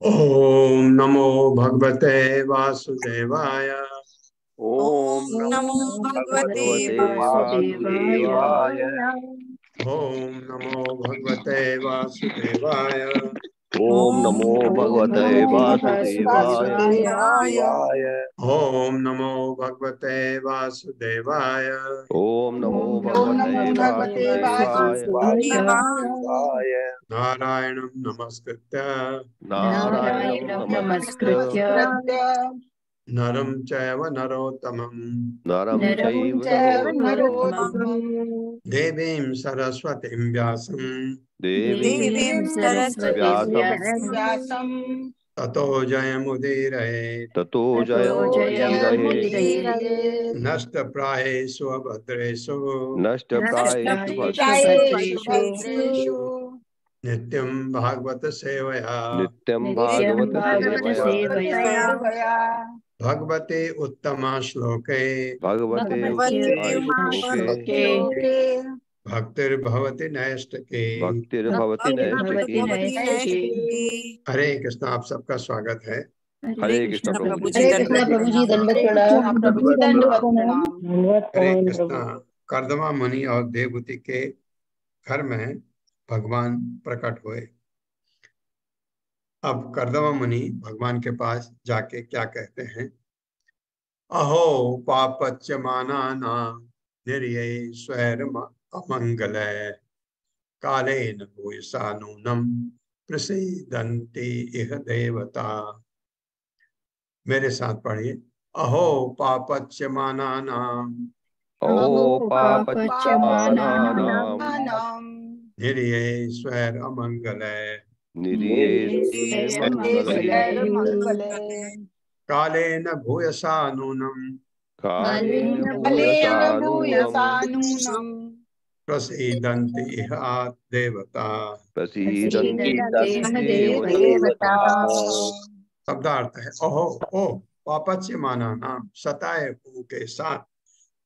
ओम नमो भगवते वासुदेवाय। ओम नमो भगवते वासुदेवाय। ओम नमो भगवते वासुदेवाय। ओम नमो भगवते वासुदेवाय। ओम नमो भगवते वासुदेवाय। ओम नमो भगवते वासुदेवाय। नारायणं नमस्कृत्य नारायणं नमस्कृत्य नरं चैव नरोत्तमं नरं चैव नरोत्तमं देवीं सरस्वतीं व्यासं देवीं व्यासं ततो जयमुदीरये। ततो जयमुदीरये। नष्टप्रायेषु अभद्रेषु नष्टप्रायेषु भद्रेषु नित्यं भागवत सेवया नित्यं भागवत सेवया भगवते उत्तमा श्लोके भगवते श्लोके भक्तिर्भवति नैष्ठिकी। भक्तिर्भवति नैष्ठिकी। हरे कृष्ण। आप सबका स्वागत है। हरे कृष्ण प्रभु जी। हरे कृष्णा प्रभु जी, दंडवत प्रणाम। प्रभु जी दंडवत प्रणाम। हरे कृष्णा। कर्दमा मुनि और देवहूति के घर में भगवान प्रकट हुए। अब कर्दमा मुनि भगवान के पास जाके क्या कहते हैं? अहो पापच्यमानानां निर्ये स्वैर अमंगल। कालेन भूयसा नूनम प्रसीदन्ति इह देवता। मेरे साथ पढ़िए। अहो पापच्यमानानां अहो पापच्यमानानां निरये स्वैरमङ्गले निरीये मंगले कालेन भूयसा नूनम कालेन भूयसा नूनम् प्रसीदन्ति इह देवता। प्रसीदन्ति देवता। शब्दार्थ है अहो ओ पापच्यमानानां सताए हुओं के साथ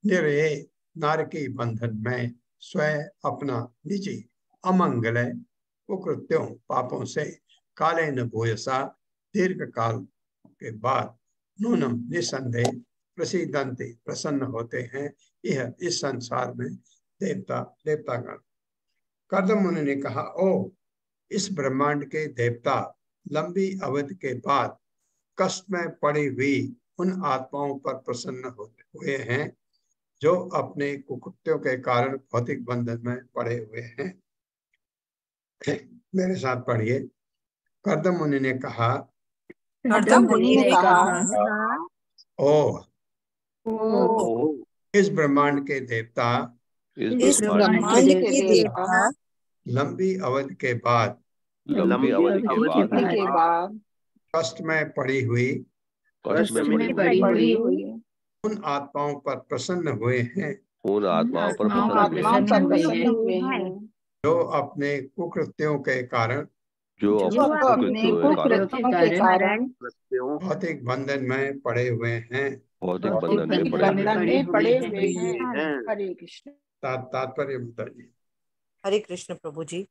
निरये नारकी बंधन में स्वयं अपना निजी अमंगल कुकृत्यों पापों से काले न भूयसा दीर्घ काल के बाद नूनम निसंदेह प्रसिद्धंते प्रसन्न होते हैं यह इस संसार में देवतागण। कर्दम मुनि ने कहा, ओ इस ब्रह्मांड के देवता लंबी अवधि के बाद कष्ट में पड़ी हुई उन आत्माओं पर प्रसन्न होते हुए हैं जो अपने कुकृत्यों के कारण भौतिक बंधन में पड़े हुए हैं। मेरे साथ पढ़िए। कर्दम मुनि ने कहा, ओ इस ब्रह्मांड के देवता लंबी अवधि के बाद कष्ट में पड़ी हुई उन आत्माओं पर प्रसन्न हुए हैं उन आत्माओं पर प्रसन्न हुए हैं जो अपने कुकृत्यों के कारण भौतिक बंधन में पड़े हुए हैं। भौतिक बंधन में पड़े हुए हैं। हरे कृष्ण। तात्पर्य बताइए। हरे कृष्ण प्रभु जी।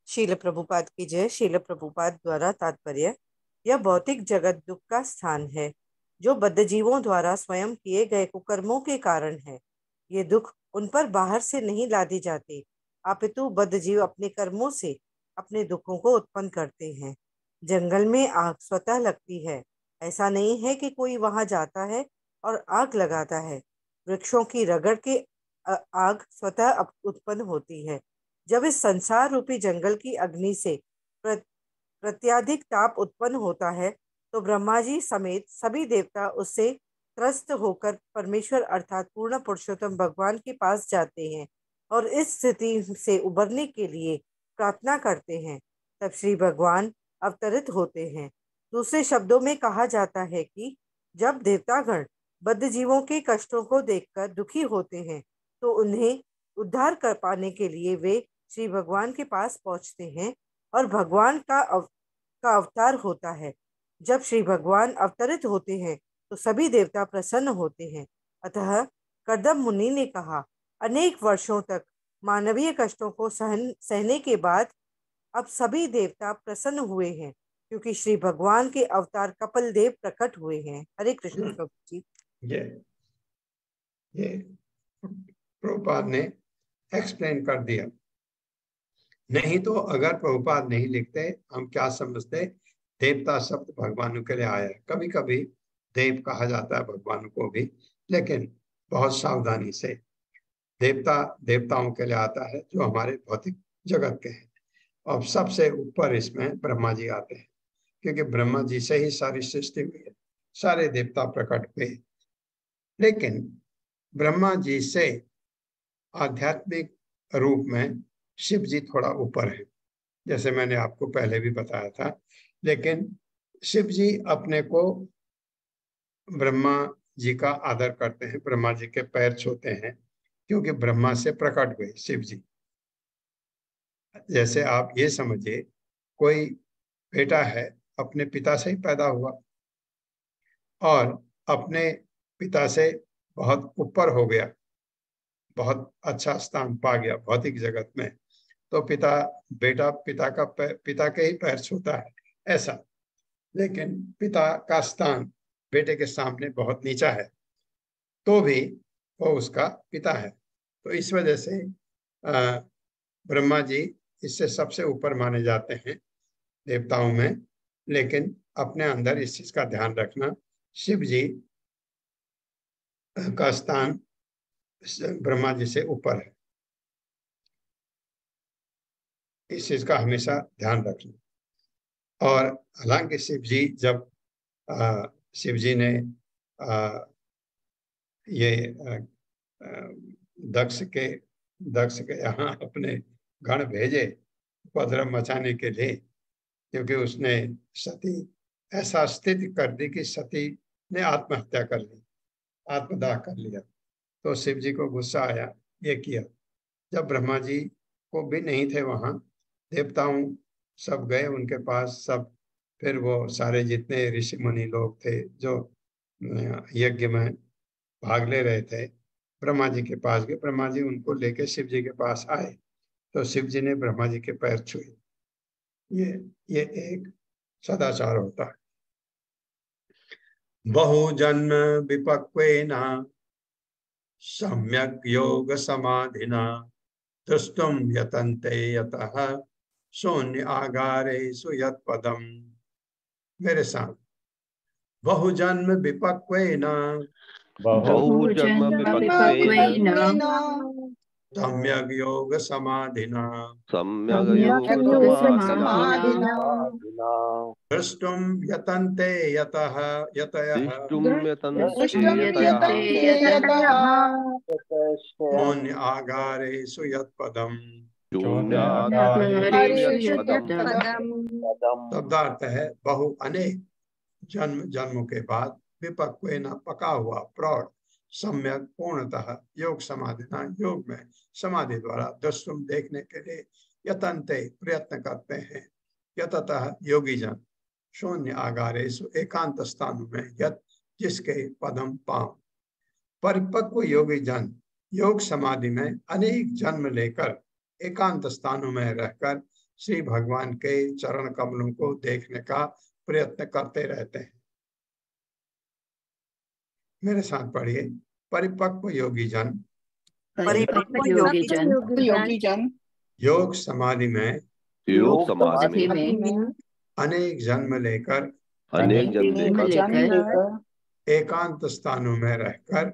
शील प्रभुपाद की जय। शील प्रभुपाद द्वारा तात्पर्य, यह भौतिक जगत दुख का स्थान है जो बद्धजीवों द्वारा स्वयं किए गए कुकर्मों के कारण है। ये दुख उन पर बाहर से नहीं लादे जाते, अपितु बद्धजीव अपने कर्मों से अपने दुखों को उत्पन्न करते हैं। जंगल में आग स्वतः लगती है, ऐसा नहीं है कि कोई वहां जाता है और आग लगाता है। वृक्षों की रगड़ के आग स्वतः उत्पन्न होती है। जब इस संसार रूपी जंगल की अग्नि से प्रत्याधिक ताप उत्पन्न होता है तो ब्रह्मा जी समेत सभी देवता उससे त्रस्त होकर परमेश्वर अर्थात पूर्ण पुरुषोत्तम भगवान के पास जाते हैं और इस स्थिति से उबरने के लिए प्रार्थना करते हैं। तब श्री भगवान अवतरित होते हैं। दूसरे शब्दों में कहा जाता है कि जब देवतागण बद्ध जीवों के कष्टों को देखकर दुखी होते हैं तो उन्हें उद्धार कर पाने के लिए वे श्री भगवान के पास पहुंचते हैं और भगवान का अवतार होता है। जब श्री भगवान अवतरित होते हैं तो सभी देवता प्रसन्न होते हैं। अतः कर्दम मुनि ने कहा, अनेक वर्षों तक मानवीय कष्टों को सहने के बाद अब सभी देवता प्रसन्न हुए हैं क्योंकि श्री भगवान के अवतार कपिल देव प्रकट हुए हैं। हरे कृष्ण प्रभु जी। ये प्रभुपाद ने एक्सप्लेन कर दिया। नहीं तो अगर प्रभुपाद नहीं लिखते हम क्या समझते देवता शब्द भगवान के लिए आया है। कभी कभी देव कहा जाता है भगवान को भी, लेकिन बहुत सावधानी से। देवता देवताओं के लिए आता है जो हमारे भौतिक जगत के हैं। और सबसे ऊपर इसमें ब्रह्मा जी आते हैं क्योंकि ब्रह्मा जी से ही सारी सृष्टि हुई है, सारे देवता प्रकट हुए। लेकिन ब्रह्मा जी से आध्यात्मिक रूप में शिव जी थोड़ा ऊपर है, जैसे मैंने आपको पहले भी बताया था। लेकिन शिव जी अपने को ब्रह्मा जी का आदर करते हैं, ब्रह्मा जी के पैर छूते हैं क्योंकि ब्रह्मा से प्रकट हुए शिव जी। जैसे आप ये समझिए कोई बेटा है, अपने पिता से ही पैदा हुआ और अपने पिता से बहुत ऊपर हो गया, बहुत अच्छा स्थान पा गया भौतिक जगत में, तो बेटा पिता के ही पैर छूता है ऐसा। लेकिन पिता का स्थान बेटे के सामने बहुत नीचा है तो भी वो उसका पिता है। तो इस वजह से ब्रह्मा जी इससे सबसे ऊपर माने जाते हैं देवताओं में। लेकिन अपने अंदर इस चीज का ध्यान रखना, शिव जी का स्थान ब्रह्मा जी से ऊपर है। इस चीज का हमेशा ध्यान रखना। और हालांकि शिव जी जब शिव जी ने ये दक्ष के यहाँ अपने गण भेजे उपद्रव मचाने के लिए, क्योंकि उसने सती ऐसा स्थिति कर दी कि सती ने आत्महत्या कर ली, आत्मदाह कर लिया। तो शिव जी को गुस्सा आया, ये किया। जब ब्रह्मा जी को भी नहीं थे वहां, देवताओं सब गए उनके पास, सब फिर वो सारे जितने ऋषि मुनि लोग थे जो यज्ञ में भाग ले रहे थे, ब्रह्मा जी के पास गए। ब्रह्मा जी उनको लेके शिव जी के पास आए, तो शिव जी ने ब्रह्मा जी के पैर छुए। ये एक सदाचार होता है। बहुजन्म विपक्वेन सम्यक योग समाधिना तुष्टुम यतन्ते यतः शून्य आगारेषु यत् पदम। मेरे साथ, बहुजन्म विपक्वेन बहुजन्म विपक्वेन सम्यक योग समाधिना सम्यक् योग समाधिना दृष्टुम यतन्ते यतः यतयः दृष्टुं यतन्ते शून्य आगारेषु यत् पदम। शून्यागारेषु यत् पदम्। शब्दार्थ है बहु अनेक जन्मों के बाद, विपक्वेन पका हुआ, प्रौढ़, सम्यक पूर्णतः, योग समाधिना योग में समाधि द्वारा, दृष्टुम देखने के लिए, यतन्ते प्रयत्न करते हैं, यततः योगी जन, शून्य आगारेषु एकांत स्थानों में, यत जिसके पदम पांव। परिपक्व योगी जन योग समाधि में अनेक जन्म लेकर एकांत स्थानों में रहकर श्री भगवान के चरण कमलों को देखने का प्रयत्न करते रहते हैं। मेरे साथ पढ़िए, परिपक्व योगी जन योग समाधि में अनेक जन्म लेकर एकांत स्थानों में रहकर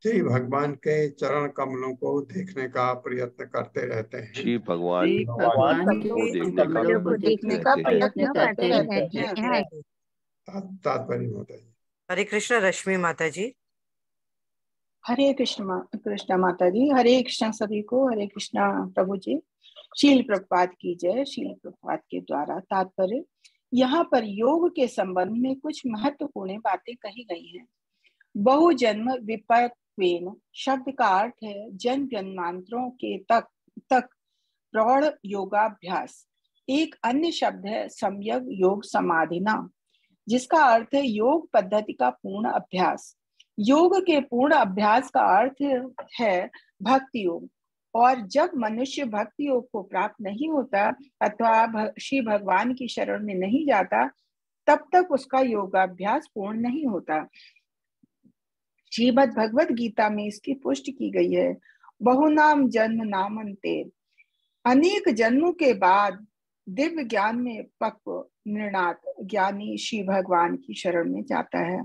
श्री भगवान के चरण कमलों को देखने का प्रयत्न करते रहते हैं। श्री भगवान को देखने का प्रयत्न करते रहते हैं। तात्पर्य होता है। हरे कृष्ण रश्मि माता जी। हरे कृष्ण माता जी। हरे कृष्ण सभी को। हरे कृष्णा प्रभु जी। शील प्रभुपाद की जय। शील प्रभुपाद के द्वारा तात्पर्य, यहाँ पर योग के संबंध में कुछ महत्वपूर्ण बातें कही गई हैं। बहुजन्म विपक्वेन शब्द का अर्थ है जन्म जन्मांतरों के तक प्रौढ़ योगाभ्यास। एक अन्य शब्द है सम्यक योग समाधिना, जिसका अर्थ है योग पद्धति का पूर्ण अभ्यास। योग के पूर्ण अभ्यास का अर्थ है भक्ति योग, और जब मनुष्य भक्ति योग को प्राप्त नहीं होता अथवा श्री भगवान की शरण में नहीं जाता, तब तक उसका योगाभ्यास पूर्ण नहीं होता। श्रीमद् भगवद गीता में इसकी पुष्टि की गई है। बहुनाम जन्म नामन्ते, अनेक जन्मों के बाद दिव्य ज्ञान में पक्व निर्णात ज्ञानी श्री भगवान की शरण में जाता है।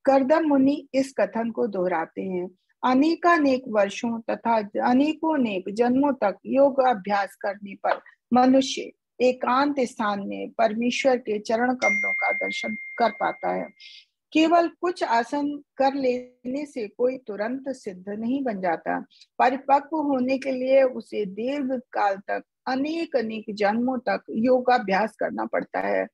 कर्दम मुनि इस कथन को दोहराते हैं। अनेकानेक वर्षों तथा अनेकों जन्मों तक योग अभ्यास करने पर मनुष्य एकांत स्थान में परमेश्वर के चरण कमलों का दर्शन कर पाता है। केवल कुछ आसन कर लेने से कोई तुरंत सिद्ध नहीं बन जाता। परिपक्व होने के लिए उसे दीर्घ काल तक अनेक जन्मों तक योगाभ्यास करना पड़ता है,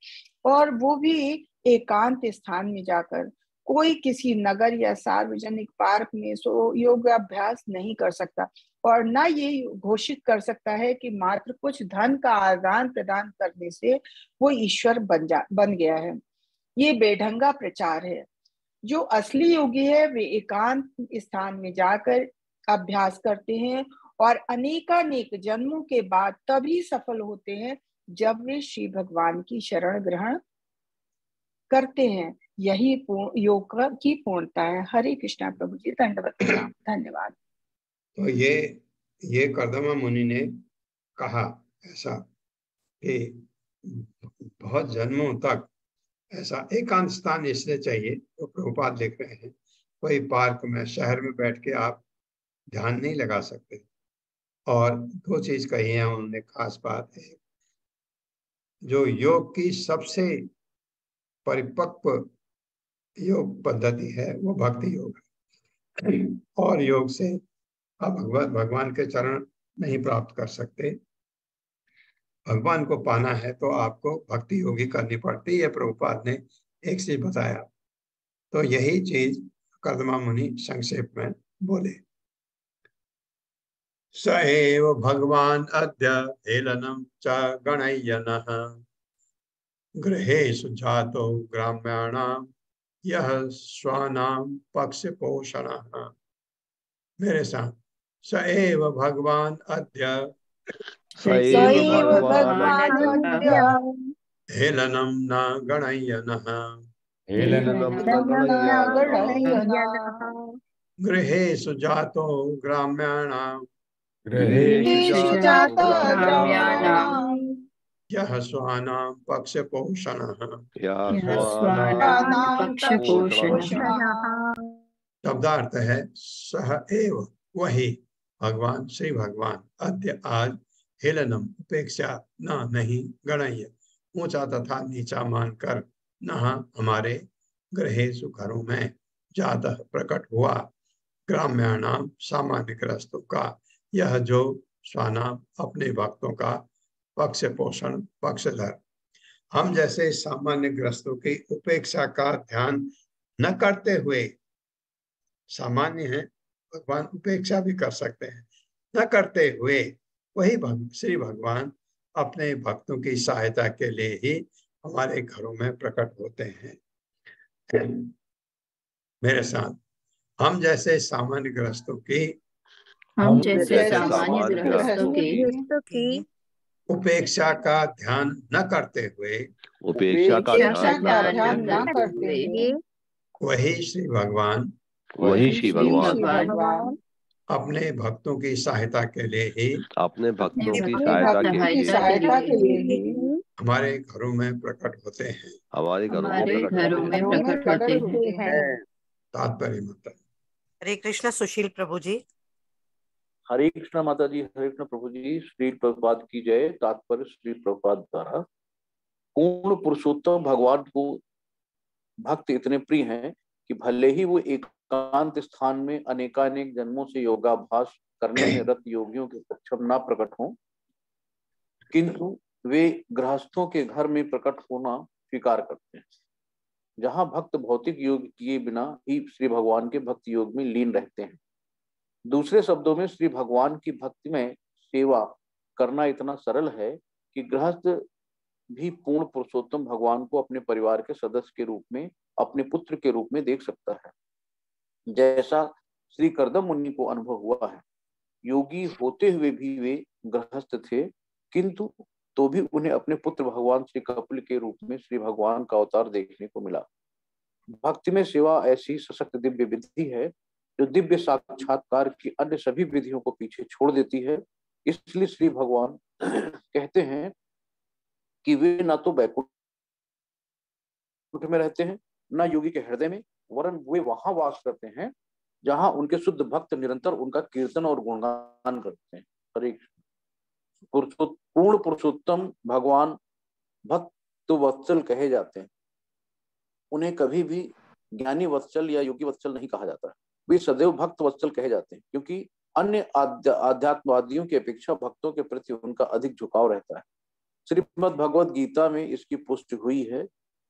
और वो भी एकांत स्थान में जाकर। कोई किसी नगर या सार्वजनिक पार्क में योगाभ्यास नहीं कर सकता, और न ये घोषित कर सकता है कि मात्र कुछ धन का आदान प्रदान करने से वो ईश्वर बन गया है। ये बेढंगा प्रचार है। जो असली योगी है वे एकांत स्थान में जाकर अभ्यास करते हैं और अनेकानेक जन्मों के बाद तभी सफल होते हैं जब वे श्री भगवान की शरण ग्रहण करते हैं। यही योग की पूर्णता है। हरे कृष्णा प्रभु जी। दंडवत प्रणाम। धन्यवाद। तो ये कर्दमा मुनि ने कहा ऐसा कि बहुत जन्मों तक ऐसा एकांत स्थान इसलिए चाहिए, तो प्रभुपाद लिख रहे हैं, कोई पार्क में शहर में बैठ के आप ध्यान नहीं लगा सकते। और दो चीज कही है उन्होंने, खास बात है जो योग की सबसे परिपक्व योग पद्धति है वो भक्ति योग है। और योग से आप भगवान के चरण नहीं प्राप्त कर सकते। भगवान को पाना है तो आपको भक्ति योगी करनी पड़ती है। प्रभुपाद ने एक चीज बताया, तो यही चीज कर्दमा मुनि संक्षेप में बोले। स एव भगवान अद्य हेलनम च गणय्यनः गृहेषु जातो ग्राम्याणाम यह स्वानाम पक्ष पोषणः। मेरे साथ, स एव भगवान अद्य सैव भगवान् अद्य हेलनम न गणय्यनः हेलनं न गणय्यनः गृहेषु जातो ग्राम्याणाम गृहेषु जातो ग्राम्याणां यः स्वानाम पक्ष पोषणः। यः स्वानां पक्षपोषणः। शब्दार्थ है सह एव, वही भगवान श्री भगवान अद्य आज हेलनम उपेक्षा न नहीं गणय्य ऊंचा तथा नीचा मानकर न हमारे गृहेषु घरों में जातः प्रकट हुआ ग्राम्याणाम सामान्य ग्रस्तों का यह जो स्वानाम अपने भक्तों का पक्ष पोषण पक्षधर। हम जैसे सामान्य ग्रस्तों की उपेक्षा का ध्यान न करते हुए, सामान्य है भगवान उपेक्षा भी कर सकते हैं, न करते हुए वही श्री भगवान अपने भक्तों की सहायता के लिए ही हमारे घरों में प्रकट होते हैं। मेरे साथ, हम जैसे सामान्य ग्रस्तों की उपेक्षा का ध्यान न करते हुए वही श्री भगवान अपने भक्तों की सहायता के लिए ही अपने भक्तों की सहायता के लिए हमारे घरों में प्रकट होते हैं। हमारे घरों में प्रकट होते हैं। तात्पर्य मतलब। हरे कृष्ण सुशील प्रभु जी। हरे कृष्ण माता जी, हरे कृष्ण प्रभु जी। श्री प्रभुपाद की जय। तात्पर्य श्री प्रभुपाद द्वारा पूर्ण पुरुषोत्तम भगवान को भक्त इतने प्रिय हैं कि भले ही वो एकांत स्थान में अनेकानेक जन्मों से योगाभ्यास करने में रत योगियों के सक्षम ना प्रकट हों, किंतु वे गृहस्थों के घर में प्रकट होना स्वीकार करते हैं, जहां भक्त भौतिक योग किए बिना ही श्री भगवान के भक्ति योग में लीन रहते हैं। दूसरे शब्दों में श्री भगवान की भक्ति में सेवा करना इतना सरल है कि गृहस्थ भी पूर्ण पुरुषोत्तम भगवान को अपने परिवार के सदस्य के रूप में, अपने पुत्र के रूप में देख सकता है, जैसा श्री कर्दम मुनि को अनुभव हुआ है। योगी होते हुए भी वे गृहस्थ थे, किंतु तो भी उन्हें अपने पुत्र भगवान श्री कपिल के रूप में श्री भगवान का अवतार देखने को मिला। भक्ति में सेवा ऐसी सशक्त दिव्य विधि है जो दिव्य साक्षात्कार की अन्य सभी विधियों को पीछे छोड़ देती है। इसलिए श्री भगवान कहते हैं कि वे ना तो बैकुंठ में रहते हैं, ना योगी के हृदय में, वरन वे वहां वास करते हैं जहां उनके शुद्ध भक्त निरंतर उनका कीर्तन और गुणगान करते हैं। हरे कृष्ण। पूर्ण पुरुषोत्तम भगवान भक्त वत्सल कहे जाते हैं। उन्हें कभी भी ज्ञानी वत्सल या योगी वत्सल नहीं कहा जाता। वे सदैव भक्त वत्सल कहे जाते हैं, क्योंकि अन्य आध्यात्मवादियों की अपेक्षा भक्तों के प्रति उनका अधिक झुकाव रहता है। श्रीमद् भगवद गीता में इसकी पुष्टि हुई है।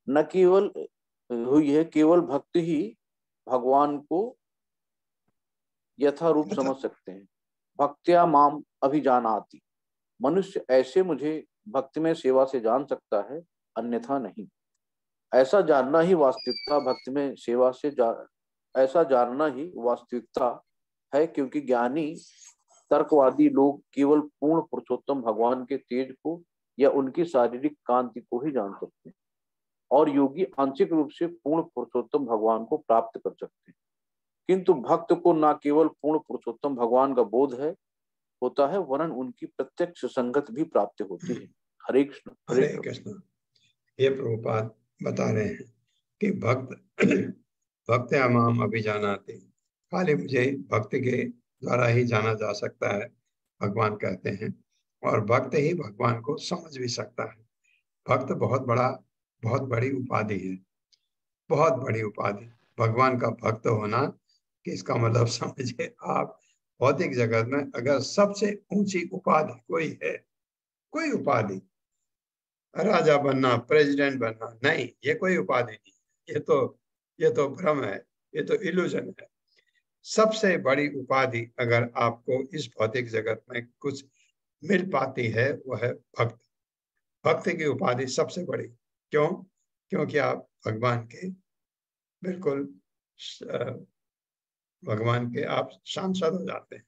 न केवल हुई है, केवल भक्त ही भगवान को यथारूप समझ सकते हैं। भक्त्या माम अभिजानाति, मनुष्य ऐसे मुझे भक्ति में सेवा से जान सकता है, अन्यथा नहीं। ऐसा जानना ही वास्तविकता भक्ति में सेवा से ऐसा जानना ही वास्तविकता है, क्योंकि ज्ञानी तर्कवादी लोग केवल पूर्ण पुरुषोत्तम भगवान के तेज को या उनकी शारीरिक कांति को ही जान सकते हैं, और योगी आंशिक रूप से पूर्ण पुरुषोत्तम भगवान को प्राप्त कर सकते हैं। किंतु भक्त को न केवल पूर्ण पुरुषोत्तम भगवान का बोध होता है, वरन उनकी प्रत्यक्ष संगत भी प्राप्त होती है। हरे कृष्ण। हरे कृष्ण। ये प्रभुपाद बता रहे हैं कि भक्त माम अभिजानाति, खाली मुझे भक्त के द्वारा ही जाना जा सकता है, भगवान कहते हैं। और भक्त ही भगवान को समझ भी सकता है। भक्त बहुत बड़ी उपाधि है, बहुत बड़ी उपाधि। भगवान का भक्त होना कि इसका मतलब समझिए आप, भौतिक जगत में अगर सबसे ऊंची उपाधि कोई है, कोई उपाधि, राजा बनना, प्रेसिडेंट बनना, नहीं, ये कोई उपाधि नहीं, ये तो भ्रम है, ये तो इल्यूजन है। सबसे बड़ी उपाधि अगर आपको इस भौतिक जगत में कुछ मिल पाती है वो है भक्त। भक्त की उपाधि सबसे बड़ी। क्यों? क्योंकि आप भगवान के बिल्कुल भगवान के आप सांसद हो जाते हैं,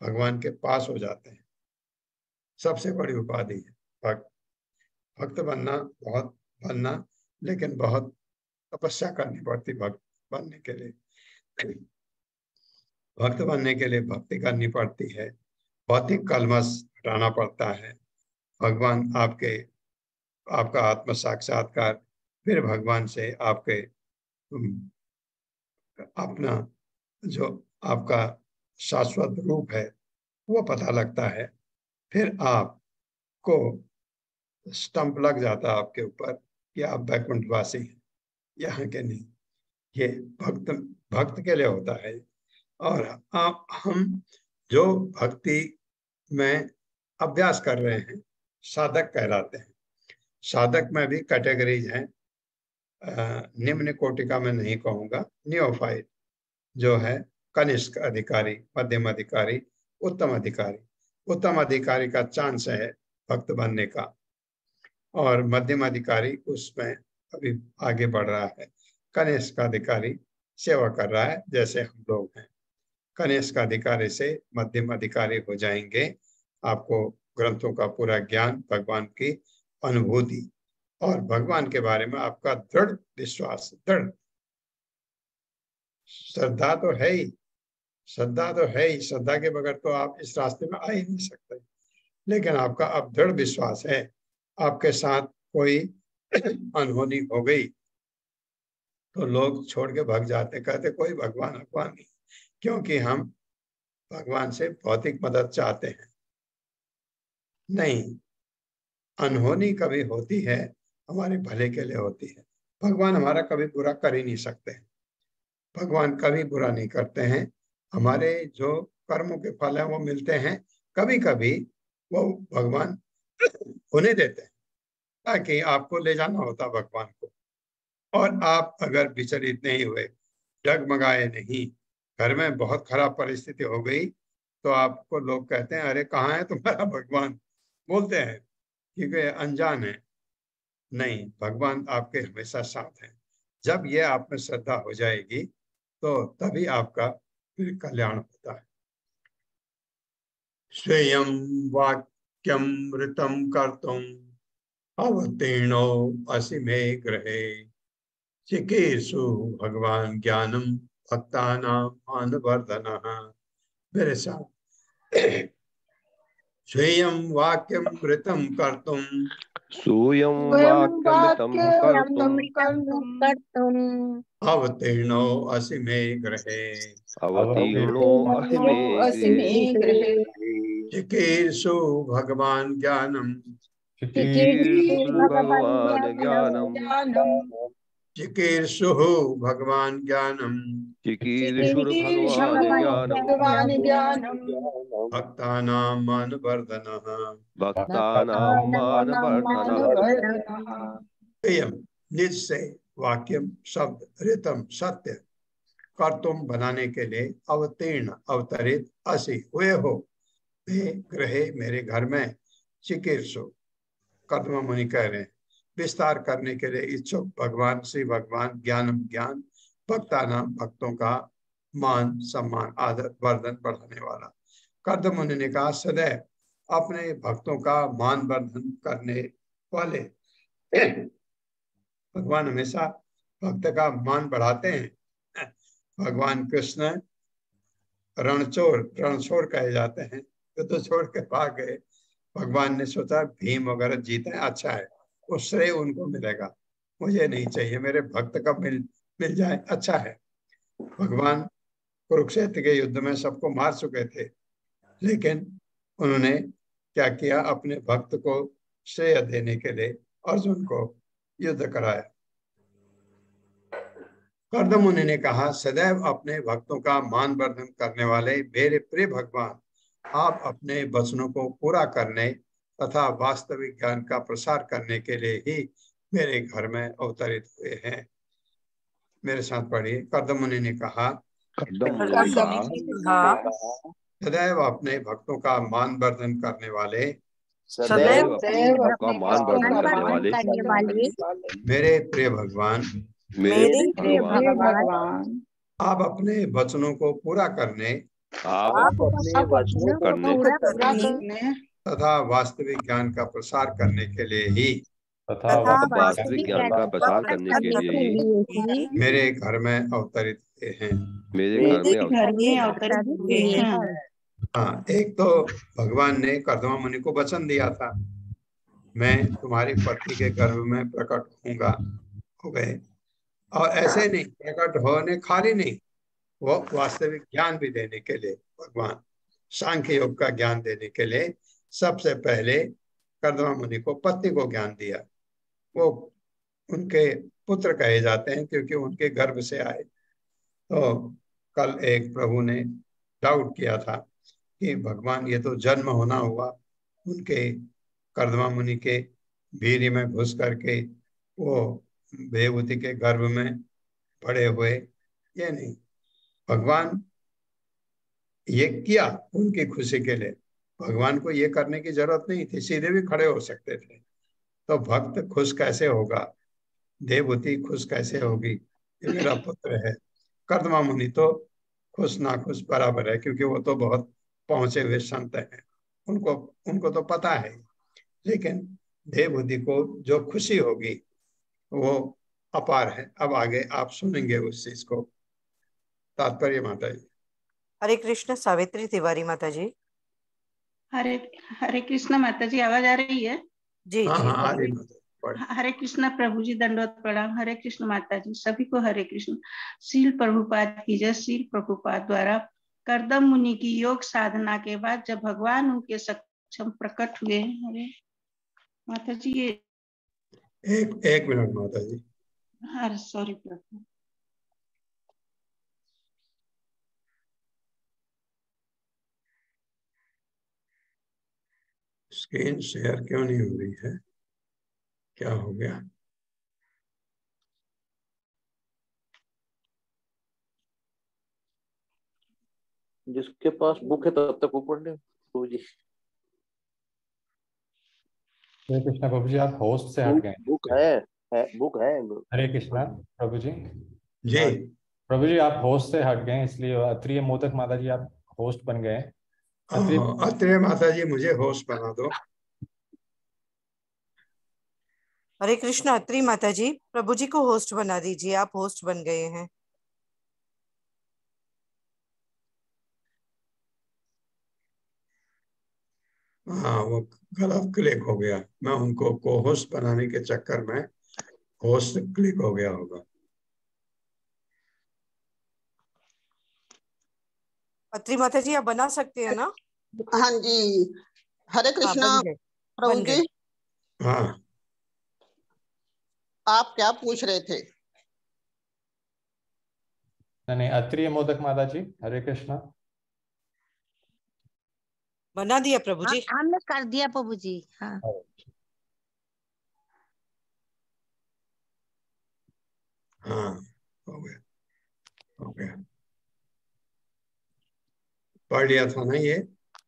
भगवान के पास हो जाते हैं। सबसे बड़ी उपाधि है भक्त। भक्त बनना लेकिन बहुत तपस्या करनी पड़ती भक्त बनने के लिए। भक्त बनने के लिए भक्ति करनी पड़ती है, भौतिक कलमश हटाना पड़ता है, भगवान आपका आत्म साक्षात्कार, फिर भगवान से आपके अपना जो आपका शाश्वत रूप है वो पता लगता है। फिर आपको स्टंप लग जाता है आपके ऊपर कि आप वैकुंठवासी हैं, यहाँ के नहीं। ये भक्त के लिए होता है। और हम जो भक्ति में अभ्यास कर रहे हैं साधक कहलाते हैं। साधक में भी कैटेगरीज हैं, निम्न कोटि का मैं नहीं कहूँगा, नियोफाइट जो है, कनिष्ठ अधिकारी, मध्यम अधिकारी, उत्तम अधिकारी। उत्तम अधिकारी का चांस है भक्त बनने का, और मध्यम अधिकारी उसमें अभी आगे बढ़ रहा है। कनिष्ठ अधिकारी सेवा कर रहा है जैसे हम लोग हैं। कनिष्ठ अधिकारी से मध्यम अधिकारी हो जाएंगे। आपको ग्रंथों का पूरा ज्ञान, भगवान की अनुभूति और भगवान के बारे में आपका दृढ़ विश्वास, दृढ़ श्रद्धा तो है ही, श्रद्धा तो है ही। श्रद्धा के बगैर तो आप इस रास्ते में आ ही नहीं सकते। लेकिन आपका अब दृढ़ विश्वास है, आपके साथ कोई अनहोनी हो गई तो लोग छोड़ के भाग जाते, कहते कोई भगवान भगवान नहीं, क्योंकि हम भगवान से भौतिक मदद चाहते हैं। नहीं, अनहोनी कभी होती है हमारे भले के लिए होती है। भगवान हमारा कभी बुरा कर ही नहीं सकते। भगवान कभी बुरा नहीं करते हैं। हमारे जो कर्मों के फल हैं वो मिलते हैं, कभी कभी वो भगवान होने देते हैं ताकि आपको ले जाना होता भगवान को। और आप अगर विचलित नहीं हुए, डगमगाए नहीं, घर में बहुत खराब परिस्थिति हो गई तो आपको लोग कहते हैं अरे कहाँ है तुम्हारा भगवान, बोलते हैं क्योंकि अनजान है। नहीं, भगवान आपके हमेशा साथ हैं। जब ये आप में श्रद्धा हो जाएगी तो तभी आपका फिर कल्याण होता है। स्वयं वाक्यमृतम कर्तुम अवतीर्णो असि मे गृहे चिकीर्षु भगवान ज्ञानम भक्तानां मानवर्धनः। मेरे साथ, स्वयं वाक्यमृतम कर्तुम, सूयं वाक्यमृतं कर्तुम् अवतीर्णो असि मे गृहे अवतीर्णो असि मे गृहे चिकीर्षु भगवान ज्ञानम चिकीर्षु भगवान् ज्ञानम् चिकीर्षु भगवान ज्ञानम भगवान् ज्ञानम् भक्तानां मानवर्धनः। भक्तानां मानवर्धनः। निज से वाक्यम शब्द, ऋतम सत्य, कर्तुम बनाने के लिए, अवतीर्ण अवतरित, असि हुए हो, मे गृहे मेरे घर में, चिकीर्षु कर्दम मुनि कह रहे हैं, विस्तार करने के लिए इच्छुक, भगवान श्री भगवान ज्ञानम ज्ञान, भक्ता नाम भक्तों का मान सम्मान आदर वर्धन बढ़ाने वाला। कर्दम मुनि ने कहा सदैव अपने भक्तों का मान वर्धन करने वाले। भगवान हमेशा भक्त का मान बढ़ाते हैं। भगवान कृष्ण रणछोड़ कहे जाते हैं, तो छोड़ के भाग गए। भगवान ने सोचा भीम वगैरह जीते, अच्छा है, उस श्रेय उनको मिलेगा, मुझे नहीं चाहिए, मेरे भक्त का मिल जाए, अच्छा है। भगवान कुरुक्षेत्र के युद्ध में सबको मार चुके थे, लेकिन उन्होंने क्या किया, अपने भक्त को श्रेय देने के लिए अर्जुन को युद्ध कराया। कर्दम मुनि ने कहा, सदैव अपने भक्तों का मान वर्धन करने वाले मेरे प्रिय भगवान, आप अपने वचनों को पूरा करने तथा वास्तविक ज्ञान का प्रसार करने के लिए ही मेरे घर में अवतरित हुए हैं। मेरे साथ पढ़िए। कर्दम मुनि ने कहा, सदैव अपने भक्तों का मान वर्धन करने वाले सदैव का मान वर्धन करने वाले मेरे प्रिय भगवान, मेरे प्रिय भगवान, आप अपने वचनों को पूरा करने आप अपने वचनों को पूरा करने तथा वास्तविक ज्ञान का प्रसार करने के लिए ही वास्तविक ज्ञान का प्रसार करने के लिए मेरे घर में अवतरित हुए हैं। मेरे घर में अवतरित हुए हैं। हाँ, एक तो भगवान ने कर्दमा मुनि को वचन दिया था, मैं तुम्हारी पत्नी के गर्भ में प्रकट होऊंगा, हो गए। और ऐसे नहीं प्रकट होने खाली नहीं, वो वास्तविक ज्ञान भी देने के लिए भगवान सांख्य योग का ज्ञान देने के लिए सबसे पहले कर्दमा मुनि को पत्नी को ज्ञान दिया। वो उनके पुत्र कहे जाते हैं क्योंकि उनके गर्भ से आए। तो कल एक प्रभु ने डाउट किया था कि भगवान ये तो जन्म होना हुआ, उनके कर्दमा मुनि के वीर्य में घुस करके वो देवहूति के गर्भ में पड़े हुए, ये नहीं। भगवान ये किया उनकी खुशी के लिए, भगवान को ये करने की जरूरत नहीं थी, सीधे भी खड़े हो सकते थे। तो भक्त खुश कैसे होगा, देवहूति खुश कैसे होगी, ये मेरा पुत्र है। कर्दमा मुनि तो खुश ना खुश बराबर है, क्योंकि वो तो बहुत पहुंचे हुए संत हैं, उनको तो पता है। लेकिन देवहूति को जो खुशी होगी वो अपार है। अब आगे आप सुनेंगे उस चीज को। तात्पर्य माता जी। हरे कृष्ण। सावित्री तिवारी माता जी। हरे हरे कृष्ण माता जी, आवाज आ रही है? जी हाँ जी। हाँ, आ रही माता। हरे कृष्ण प्रभु जी, दंडवत प्रणाम। हरे कृष्ण माता जी, सभी को हरे कृष्ण। शील प्रभुपाद की जय। शील प्रभुपाद द्वारा कर्दम मुनि की योग साधना के बाद जब भगवान उनके सक्षम प्रकट हुए। अरे माता जी, ये एक मिनट माता जी। अरे सॉरी प्रभु। स्क्रीन शेयर क्यों नहीं हो रही है, क्या हो गया? जिसके पास बुक है तब तक ऊपर ले प्रभु जी। हरे कृष्णा प्रभु जी, आप होस्ट से हट गए। बुक बुक है। हरे कृष्णा प्रभु जी। जी प्रभु जी, आप होस्ट से हट गए, इसलिए अत्रिय मोदक माता जी आप होस्ट बन गए। अत्रिय माता जी, मुझे होस्ट बना दो। हरे कृष्ण। अत्रि माता जी, प्रभु जी को होस्ट बना दीजिए, आप होस्ट बन गए हैं। हाँ, वो गलत क्लिक हो गया, मैं उनको को होस्ट बनाने के चक्कर में होस्ट क्लिक हो गया होगा। अत्रि माता जी, आप बना सकते हैं ना? हाँ जी, हरे कृष्णा प्रभु जी। हाँ, आप क्या पूछ रहे थे? नहीं, अत्रिय मोदक माता जी, हरे कृष्णा। बना दिया प्रभु जी। हमने कर दिया प्रभु जी। हाँ, हाँ, हो गया, हो गया। पढ़ लिया था ना ये?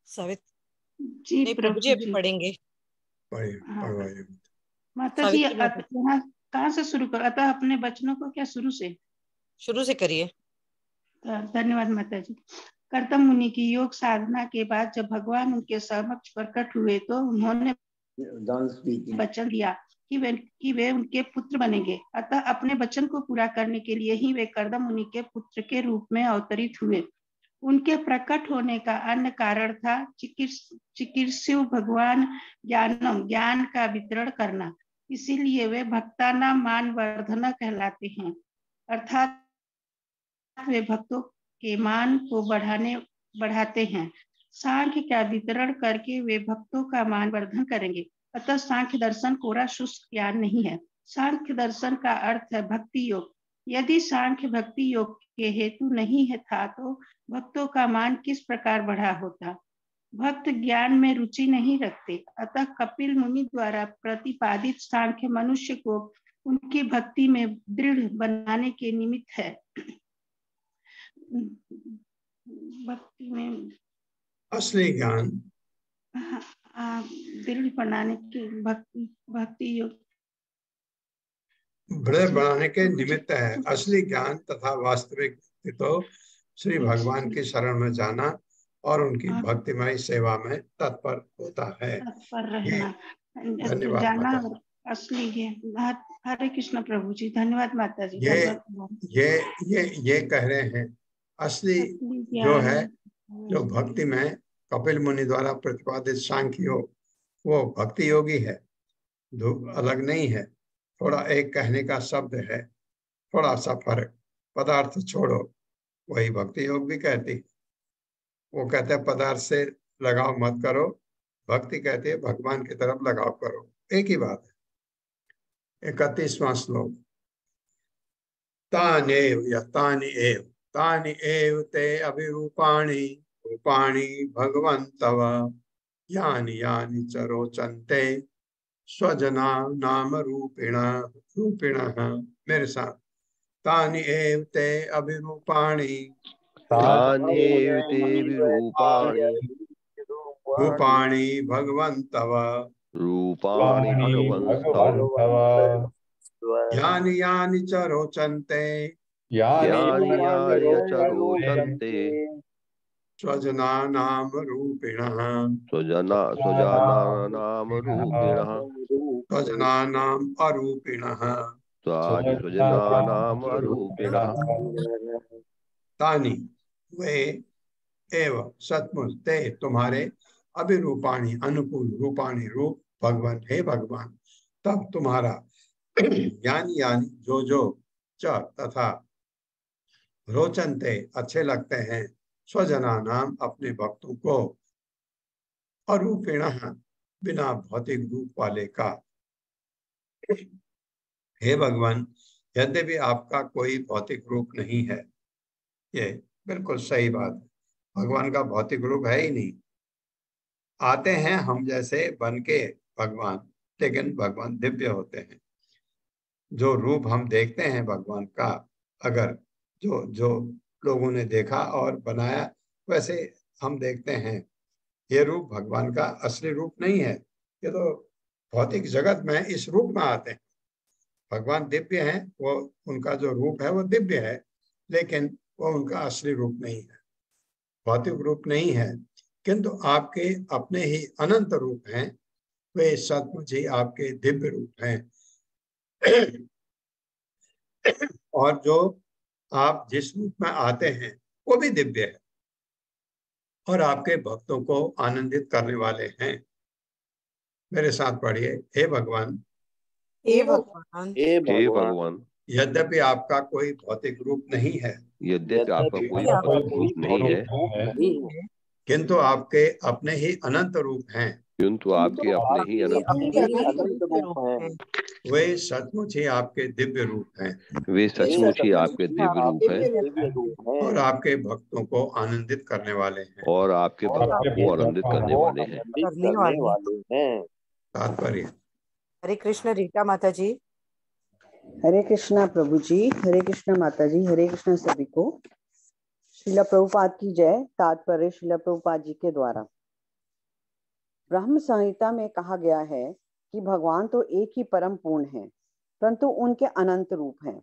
जी नहीं प्रभु जी, अभी पढ़ेंगे। पढ़वाइए माता जी। यहाँ कहाँ से शुरू करो? अतः अपने बचनों को क्या शुरू से करिए। धन्यवाद माता जी। कर्दम मुनि की योग साधना के बाद जब भगवान उनके समक्ष प्रकट हुए तो उन्होंने वचन दिया कि वे उनके पुत्र बनेंगे। अतः अपने वचन को पूरा करने के लिए ही वे कर्दम मुनि के पुत्र के रूप में अवतरित हुए। उनके प्रकट होने का अन्य कारण था चिकीर्षु भगवान ज्ञानम, ज्ञान का वितरण करना। इसीलिए वे भक्ताना मान वर्धना कहलाते हैं, अर्थात वे भक्तों के मान को बढ़ाते हैं। सांख्य का वितरण करके वे भक्तों का मान वर्धन करेंगे। अतः सांख्य दर्शन कोरा शुष्क ज्ञान नहीं है। सांख्य दर्शन का अर्थ है भक्ति योग। यदि सांख्य भक्ति योग के हेतु नहीं है था तो भक्तों का मान किस प्रकार बढ़ा होता। भक्त ज्ञान में रुचि नहीं रखते, अतः कपिल मुनि द्वारा प्रतिपादित सांख्य मनुष्य को उनकी भक्ति में दृढ़ बनाने के निमित्त है। भक्ति में असली ज्ञान दृढ़ बनाने के भक्ति योग दृढ़ बनाने के निमित्त है। असली ज्ञान तथा वास्तविक तो श्री भगवान की शरण में जाना और उनकी भक्तिमय सेवा में तत्पर होता है। तत्पर रहना, धन्यवाद जाना माता जी। असली ज्ञान। हरे कृष्ण प्रभु जी, धन्यवाद माता जी। ये कह रहे हैं असली जो है, जो भक्ति में कपिल मुनि द्वारा प्रतिपादित सांख्य योग वो भक्ति योगी है, अलग नहीं है। थोड़ा एक कहने का शब्द है, थोड़ा सा फर्क, पदार्थ छोड़ो, वही भक्ति योग भी कहती है। वो कहते हैं पदार्थ से लगाव मत करो, भक्ति कहते हैं भगवान की तरफ लगाव करो, एक ही बात है। 31वां श्लोक। तानि एव ते अभिरूपाणि रूपाणि भगवन्तव यानि यानि च रोचन्ते स्वजना नाम रूपिणः। मेरे साथ, तानि एव ते अभिरूपाणि रूपाणि भगवन्तव यानि यानि च रोचन्ते स्वजनानाम रूपिणः। स्वजनानाम अरूपिणः। तानि वे एव सचमुच ते तुम्हारे अभिरूपाणी अनुकूल रूपाणी रूप भगवान हे भगवान तब तुम्हारा यानी यानी जो जो च तथा रोचनते अच्छे लगते हैं स्वजना नाम अपने भक्तों को अरूपिण बिना भौतिक रूप वाले का। हे भगवान यद्यपि आपका कोई भौतिक रूप नहीं है, ये बिल्कुल सही बात है। भगवान का भौतिक रूप है ही नहीं। आते हैं हम जैसे बन के भगवान, लेकिन भगवान दिव्य होते हैं। जो रूप हम देखते हैं भगवान का, अगर जो जो लोगों ने देखा और बनाया वैसे हम देखते हैं, ये रूप भगवान का असली रूप नहीं है। ये तो भौतिक जगत में इस रूप में आते हैं। भगवान दिव्य हैं, वो उनका जो रूप है वो दिव्य है, लेकिन वो उनका असली रूप नहीं है, भौतिक रूप नहीं है। किंतु आपके अपने ही अनंत रूप हैं, वे सचमुच ही आपके दिव्य रूप हैं। और जो आप जिस रूप में आते हैं वो भी दिव्य है और आपके भक्तों को आनंदित करने वाले हैं। मेरे साथ पढ़िए। हे भगवान, हे भगवान, हे भगवान, यद्यपि आपका कोई भौतिक रूप नहीं है, यद्यपि आपका कोई भौतिक रूप नहीं है, किंतु आपके अपने ही अनंत रूप हैं। किंतु आपके अपने ही अनंत रूप हैं। वे सचमुच ही आपके दिव्य रूप हैं। वे सचमुच ही आपके दिव्य रूप हैं और आपके भक्तों को आनंदित करने वाले हैं। और आपके भक्तों को आनंदित करने वाले हैं। तात्पर्य। हरे कृष्ण रीता माता जी। हरे कृष्णा प्रभु जी, हरे कृष्णा माता जी, हरे कृष्णा सभी को। श्रीला प्रभुपाद की जय। तात्पर्य श्रीला प्रभुपाद जी के द्वारा। ब्रह्म संहिता में कहा गया है कि भगवान तो एक ही परम पूर्ण है, परंतु उनके अनंत रूप हैं।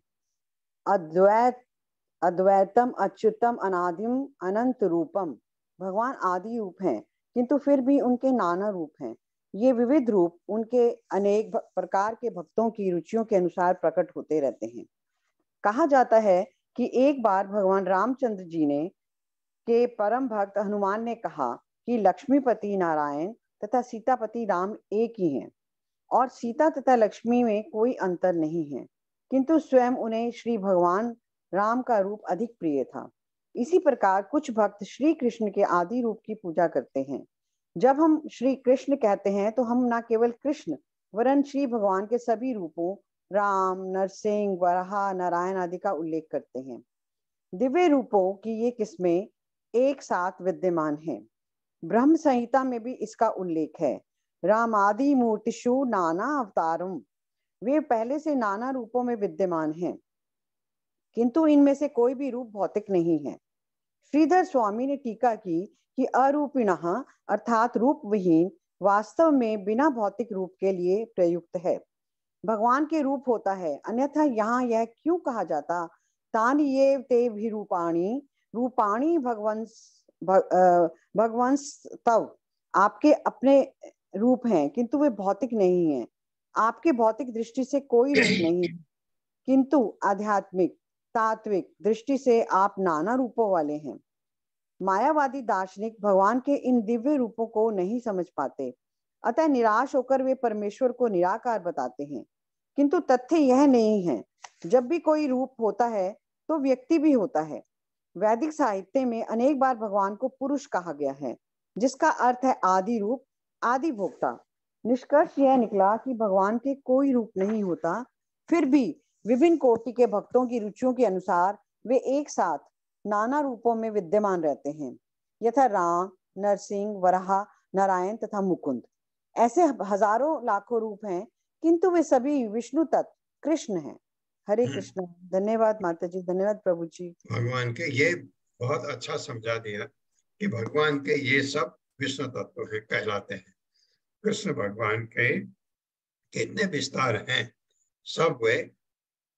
अद्वैतम अच्युतम अनादिम अनंत रूपम। भगवान आदि रूप हैं, किंतु फिर भी उनके नाना रूप हैं। ये विविध रूप उनके अनेक प्रकार के भक्तों की रुचियों के अनुसार प्रकट होते रहते हैं। कहा जाता है कि एक बार भगवान रामचंद्र जी ने के परम भक्त हनुमान ने कहा कि लक्ष्मीपति नारायण तथा सीतापति राम एक ही हैं और सीता तथा लक्ष्मी में कोई अंतर नहीं है, किंतु स्वयं उन्हें श्री भगवान राम का रूप अधिक प्रिय था। इसी प्रकार कुछ भक्त श्री कृष्ण के आदि रूप की पूजा करते हैं। जब हम श्री कृष्ण कहते हैं तो हम न केवल कृष्ण वरन श्री भगवान के सभी रूपों राम, नरसिंह, वराह, नारायण आदि का उल्लेख करते हैं। दिव्य रूपों की ये किस्में एक साथ विद्यमान हैं। ब्रह्म संहिता में भी इसका उल्लेख है। रामादि मूर्तिषु नाना अवतारम, वे पहले से नाना रूपों में विद्यमान हैं, किंतु इनमें से कोई भी रूप भौतिक नहीं है। श्रीधर स्वामी ने टीका की कि अरूपिणः अर्थात रूप विहीन वास्तव में बिना भौतिक रूप के लिए प्रयुक्त है। भगवान के रूप होता है, अन्यथा यहाँ यह क्यों कहा जाता तानि ये ते भी रूपाणी रूपाणी भगवंस तव, आपके अपने रूप हैं किंतु वे भौतिक नहीं हैं। आपके भौतिक दृष्टि से कोई रूप नहीं, किंतु आध्यात्मिक तात्विक दृष्टि से आप नाना रूपों वाले हैं। मायावादी दार्शनिक भगवान के इन दिव्य रूपों को नहीं समझ पाते, अतः निराश होकर वे परमेश्वर को निराकार बताते हैं। किंतु तथ्य यह नहीं है। जब भी कोई रूप होता है तो व्यक्ति भी होता है। वैदिक साहित्य में अनेक बार भगवान को पुरुष कहा गया है, जिसका अर्थ है आदि रूप, आदि भोक्ता। निष्कर्ष यह निकला कि भगवान के कोई रूप नहीं होता, फिर भी विभिन्न कोटि के भक्तों की रुचियों के अनुसार वे एक साथ नाना रूपों में विद्यमान रहते हैं, यथा राम, नरसिंह, वराह, नारायण तथा मुकुंद। ऐसे हजारों लाखों रूप हैं, किंतु वे सभी विष्णु तत्व कृष्ण हैं। हरे कृष्ण। धन्यवाद माता जी, धन्यवाद प्रभु जी। भगवान के ये बहुत अच्छा समझा दिया कि भगवान के ये सब विष्णु तत्व है कहलाते हैं। कृष्ण भगवान के कितने विस्तार हैं, सब वे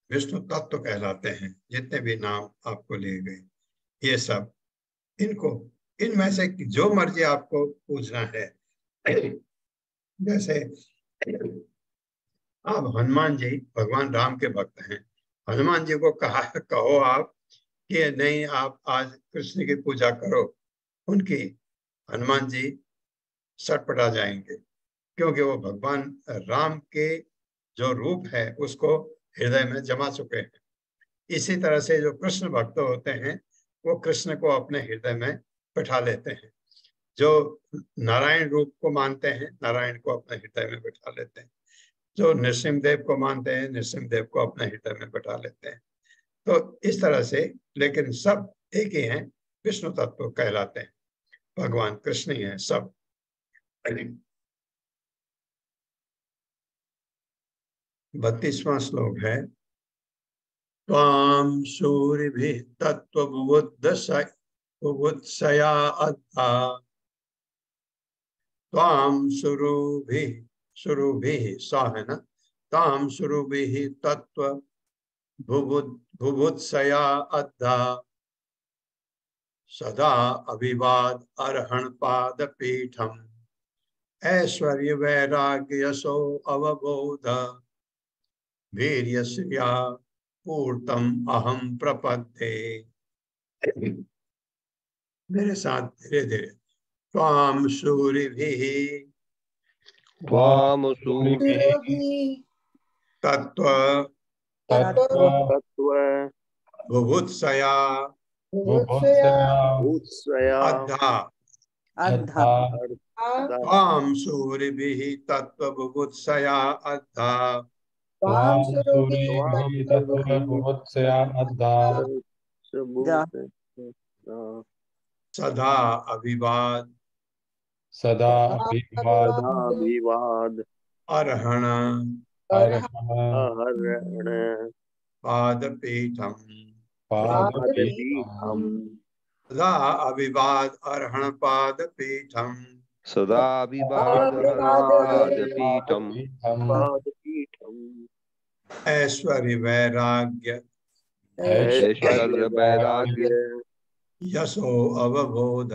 विष्णु तत्व कहलाते हैं। जितने भी नाम आपको लिए गए ये सब, इनको इनमें से जो मर्जी आपको पूछना है। जैसे आप हनुमान जी भगवान राम के भक्त हैं, हनुमान जी को कहो आप कि नहीं आप आज कृष्ण की पूजा करो, उनकी हनुमान जी सटपटा जाएंगे, क्योंकि वो भगवान राम के जो रूप है उसको हृदय में जमा चुके हैं। इसी तरह से जो कृष्ण भक्त होते हैं वो कृष्ण को अपने हृदय में बिठा लेते हैं। जो नारायण रूप को मानते हैं, नारायण को अपने हृदय में बिठा लेते हैं। जो नृसिंहदेव को मानते हैं, नृसिंहदेव को अपने हृदय में बिठा लेते हैं। तो इस तरह से, लेकिन सब एक ही हैं, विष्णु तत्व कहलाते हैं। भगवान कृष्ण ही हैं सब। 32वां श्लोक है, त्वां सूरिभिः तत्त्वबुभुत्सया अद्धा, त्वां सुरुभिः सहन, तां सुरुभिः तत्त्वबुभुत्सया अद्धा, सदा अभिवाद अर्हण पाद पीठम, ऐश्वर्य वैराग्य यशो अवबोध, वीर्यश्रिया पूर्तम अहम प्रपद्ये। मेरे साथ धीरे धीरे। त्वां सूरिभिः तत्त्व बुभुत्सया अद्धा, त्वां सूरिभिः तत्त्व बुभुत्सया अद्धा, सदा अभिवाद अर्हण पादपीठम, सदा अभिवाद अर्हण पादपीठम, सदा अभिवाद पादपीठम, ऐश्वर्य वैराग्य यशो अवबोध,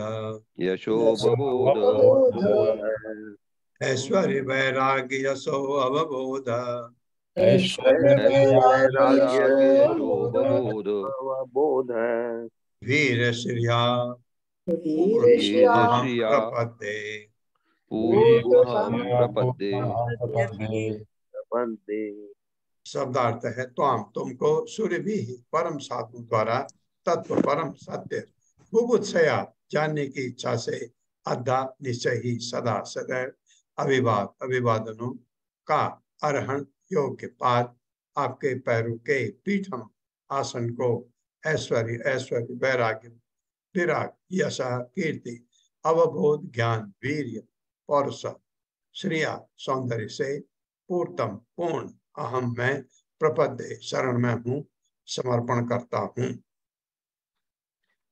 ऐश्वर्य वैराग्य यशो अवबोध, वीर श्रिया प्रपद्ये। शब्दार्थ है, त्वाम तुमको सूर्य भी परम साधु द्वारा तत्व परम सत्य बुभुत्सया जानने की इच्छा से अद्धा निश्चय ही सदा सदैव अभिवादनों का अर्हण योग्य पाद आपके पैरों के पीठम आसन को ऐश्वर्य ऐश्वर्य वैराग्य विराग यश कीर्ति अवबोध ज्ञान वीर्य पौरुष श्रिया सौंदर्य से पूर्णतम पूर्ण अहम मैं प्रपद्य शरण में हूँ समर्पण करता हूँ।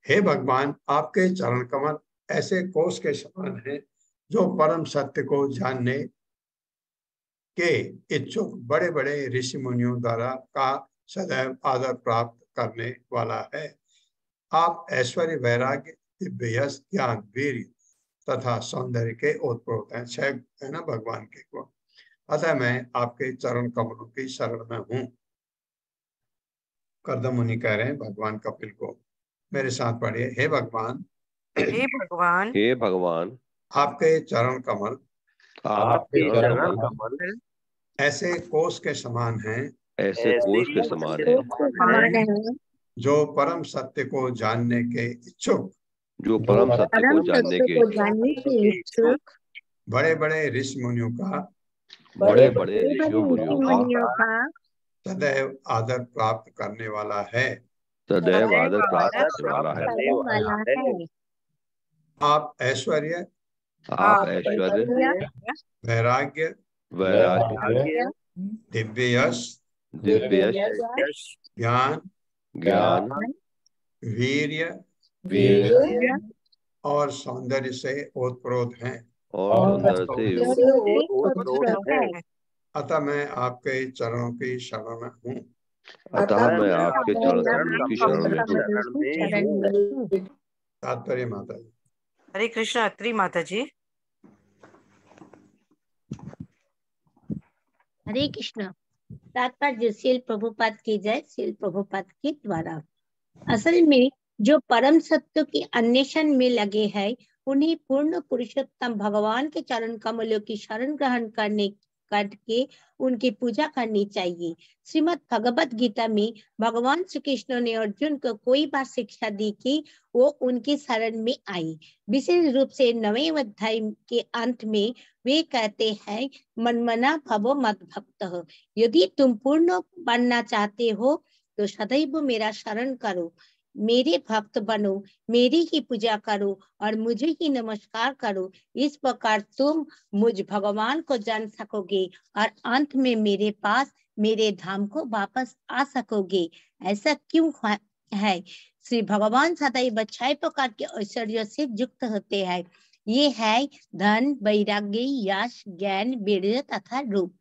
हे भगवान, आपके चरण कमल ऐसे कोष के समान है जो परम सत्य को जानने के इच्छुक बड़े बड़े ऋषि मुनियों द्वारा का सदैव आदर प्राप्त करने वाला है। आप ऐश्वर्य वैराग्य दिव्य यश ज्ञान वीर्य तथा सौंदर्य के ओतप्रोत हैं। 6 है ना भगवान के गुण। अतः मैं आपके चरण कमलों की शरण में हूँ। कर्दम मुनि कह रहे हैं भगवान कपिल को, मेरे साथ पढ़िए। हे भगवान, हे भगवान, हे भगवान, आपके चरण कमल आपके चरण कमल ऐसे कोष के समान हैं, ऐसे कोष के समान है जो परम सत्य को जानने के इच्छुक, जो परम सत्य को जानने के इच्छुक बड़े बड़े ऋषि मुनियों का बड़े बड़े ऋषियों मुनियों का सदैव आदर प्राप्त करने वाला है। सदैव आदर प्राप्त करने वाला है। आप ऐश्वर्य वैराग्य दिव्य यश ज्ञान वीर्य और सौंदर्य से ओतप्रोत हैं। अतः मैं आपके चरणों की शरण में हूँ। तात्पर्य माता जी। हरे कृष्णा। अत्री माता जी। हरे कृष्णा। तात्पर्य श्रील प्रभुपाद की जय। श्रील प्रभुपाद के द्वारा असल में जो परम सत्य के अन्वेषण में लगे हैं उन्हें पूर्ण पुरुषोत्तम भगवान के चरण कमलों की शरण ग्रहण करके उनकी पूजा करनी चाहिए। श्रीमद् भगवत गीता में भगवान श्री कृष्ण ने अर्जुन को कोई बार शिक्षा दी कि वो उनकी शरण में आई। विशेष रूप से 9वें अध्याय के अंत में वे कहते हैं, मनमना भवो मद्भक्तः, यदि तुम पूर्ण बनना चाहते हो तो सदैव मेरा शरण करो, मेरे भक्त बनो, मेरी ही पूजा करो और मुझे ही नमस्कार करो। इस प्रकार तुम मुझ भगवान को जान सकोगे और अंत में मेरे पास मेरे धाम को वापस आ सकोगे। ऐसा क्यों है? श्री भगवान सदैव 6 प्रकार के ऐश्वर्य से युक्त होते हैं। ये है धन, वैराग्य, यश, ज्ञान, वीर्य तथा रूप।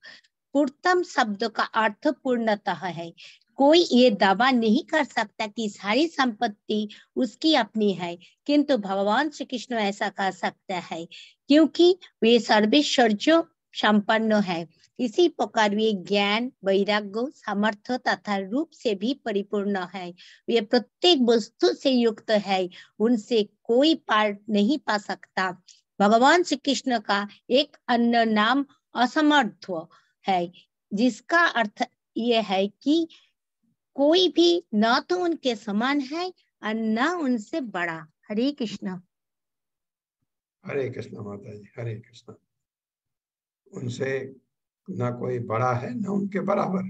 पूर्णतम शब्द का अर्थ पूर्णतः है। कोई ये दावा नहीं कर सकता कि सारी संपत्ति उसकी अपनी है, किंतु भगवान श्री कृष्ण ऐसा कर सकता है क्योंकि वे सर्वैश्वर्य संपन्न है। इसी प्रकार वे ज्ञान, वैराग्य, सामर्थ्य तथा रूप से भी परिपूर्ण है। वे प्रत्येक वस्तु से युक्त है, उनसे कोई पार नहीं पा सकता। भगवान श्री कृष्ण का एक अन्य नाम असमर्थ है, जिसका अर्थ यह है कि कोई भी न तो उनके समान है और न उनसे बड़ा। हरे कृष्ण। हरे कृष्ण माता जी। हरे कृष्ण। उनसे न कोई बड़ा है न उनके बराबर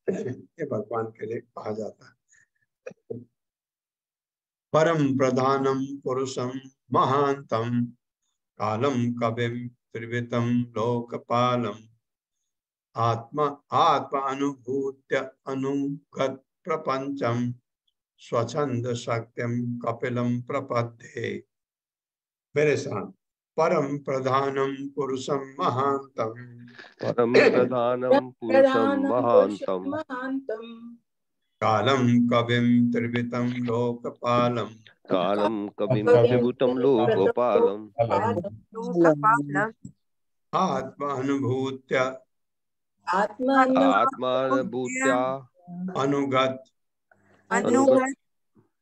है, ये भगवान के लिए कहा जाता है। परम प्रधानम पुरुषम महांतम कालम कविम त्रिवितम लोकपालम आत्मा अनुभूत्य अनुगत प्रपंचम स्वच्छंद शक्तिम कपिलम प्रपद्ये। मेरे साथ। परम प्रधानम पुरुषम महांतम, परम प्रधानम पुरुषम महांतम, कालम कविम त्रिवितम लोकपालम, कालम कविम त्रिभुतम लोकपालम, आत्मानुभूत्य अनुगत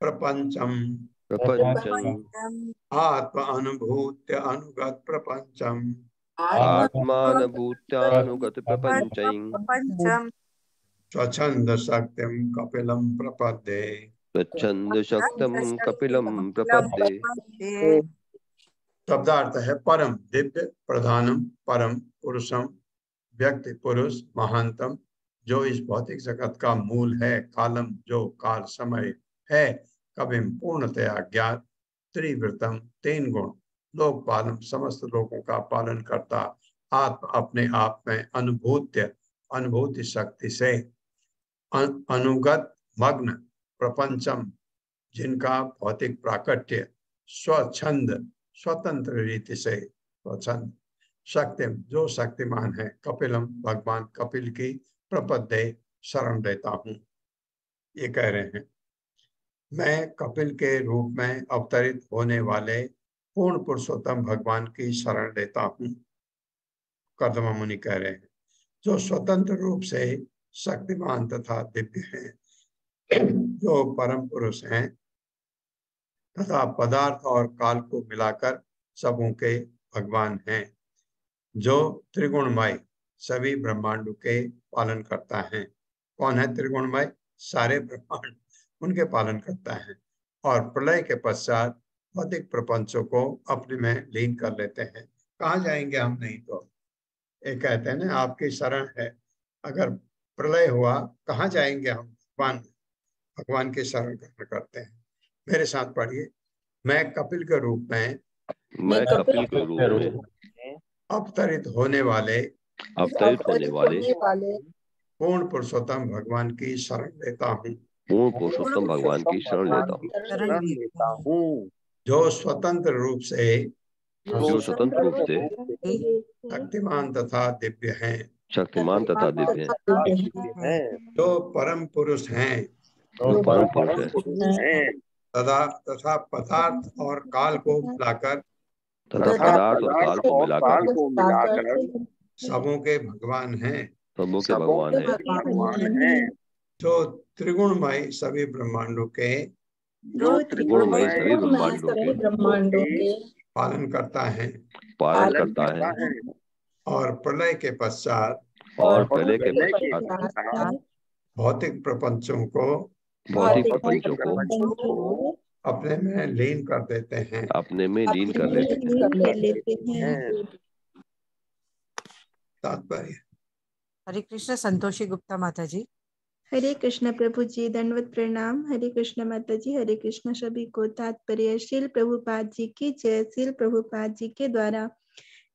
प्रपंचम, आत्मानुभूत्य अनुगत प्रपंचम, आत्मानुभूत्यानुगत प्रपंचम, स्वच्छंद शक्तिम कपिलम प्रपद्ये। स्वच्छंद शक्तम कपिलम प्रपद्ये। शब्दार्थ है परम, दिव्य, प्रधानम, परम पुरुषम, व्यक्ति पुरुष, महानतम, जो इस भौतिक जगत का मूल है, कालम, जो काल समय है, कविम, पूर्णतया ज्ञात, त्रिवृतम, 3 गुण, लोकपालम, समस्त लोगों का पालन करता, आत्म, अपने आप में, अनुभूत्य, अनुभूति शक्ति से, अनुगत, मग्न, प्रपंचम, जिनका भौतिक प्राकट्य, स्वच्छंद, स्वतंत्र रीति से, स्वच्छंद, शक्तिम, जो शक्तिमान है, कपिलम, भगवान कपिल की प्रपद्ये, शरण लेता हूँ। ये कह रहे हैं मैं कपिल के रूप में अवतरित होने वाले पूर्ण पुरुषोत्तम भगवान की शरण लेता हूँ। कर्दमा मुनि कह रहे हैं जो स्वतंत्र रूप से शक्तिमान तथा दिव्य हैं, जो परम पुरुष हैं तथा पदार्थ और काल को मिलाकर सबों के भगवान हैं, जो त्रिगुणमय सभी ब्रह्मांडों के पालन करता है। कौन है त्रिगुणमय? सारे ब्रह्मांड उनके पालन करता है और प्रलय के पश्चात भौतिक प्रपंचों को अपने में लीन कर लेते हैं। कहाँ जाएंगे हम? नहीं तो ये कहते हैं ना आपकी शरण है, अगर प्रलय हुआ कहाँ जाएंगे हम? भगवान की शरण ग्रहण करते हैं। मेरे साथ पढ़िए, मैं कपिल के रूप में अवतरित होने वाले पूर्ण पुरुषोत्तम भगवान की शरण लेता हूँ। पूर्ण पुरुषोत्तम भगवान की शरण लेता हूँ, जो स्वतंत्र रूप से शक्तिमान तथा दिव्य हैं, जो परम पुरुष हैं, तथा पदार्थ और काल को मिलाकर सबों के भगवान हैं, जो त्रिगुणमय सभी ब्रह्मांडों के पालन करता है और प्रलय के पश्चात भौतिक प्रपंचों को अपने में लीन कर देते हैं। तात्पर्य। हरे कृष्ण। संतोषी गुप्ता माता जी। हरे कृष्ण प्रभु जी, दंडवत प्रणाम। हरे कृष्ण माता जी। हरे कृष्ण सभी को। तात्पर्य। श्रील प्रभुपाद जी की जय। श्रील प्रभुपाद जी के द्वारा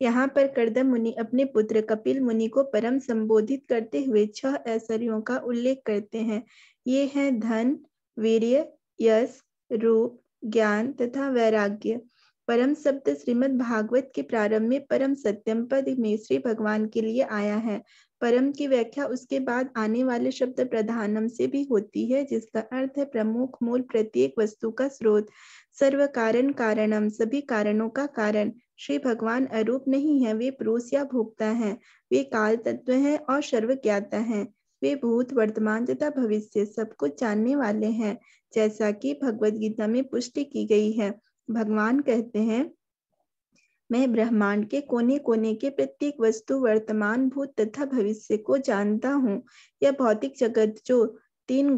यहाँ पर कर्दम मुनि अपने पुत्र कपिल मुनि को परम संबोधित करते हुए 6 ऐश्वर्यों का उल्लेख करते हैं। ये हैं धन, वीर्य, यश, रूप, ज्ञान तथा वैराग्य। परम शब्द श्रीमद् भागवत के प्रारंभ में परम सत्यम पद में श्री भगवान के लिए आया है। परम की व्याख्या उसके बाद आने वाले शब्द प्रधानम से भी होती है, जिसका अर्थ है प्रमुख, मूल, प्रत्येक वस्तु का स्रोत, सर्व कारण कारणम, सभी कारणों का कारण। श्री भगवान अरूप नहीं है, वे पुरुष या भोक्ता हैं। वे काल तत्व हैं और सर्वज्ञाता हैं। वे भूत, वर्तमान तथा भविष्य सब कुछ जानने वाले हैं, जैसा कि भगवद गीता में पुष्टि की गई है। भगवान कहते हैं, मैं ब्रह्मांड के कोने कोने के प्रत्येक वस्तु, वर्तमान, भूत तथा भविष्य को जानता हूँ। यह भौतिक जगत जो तीन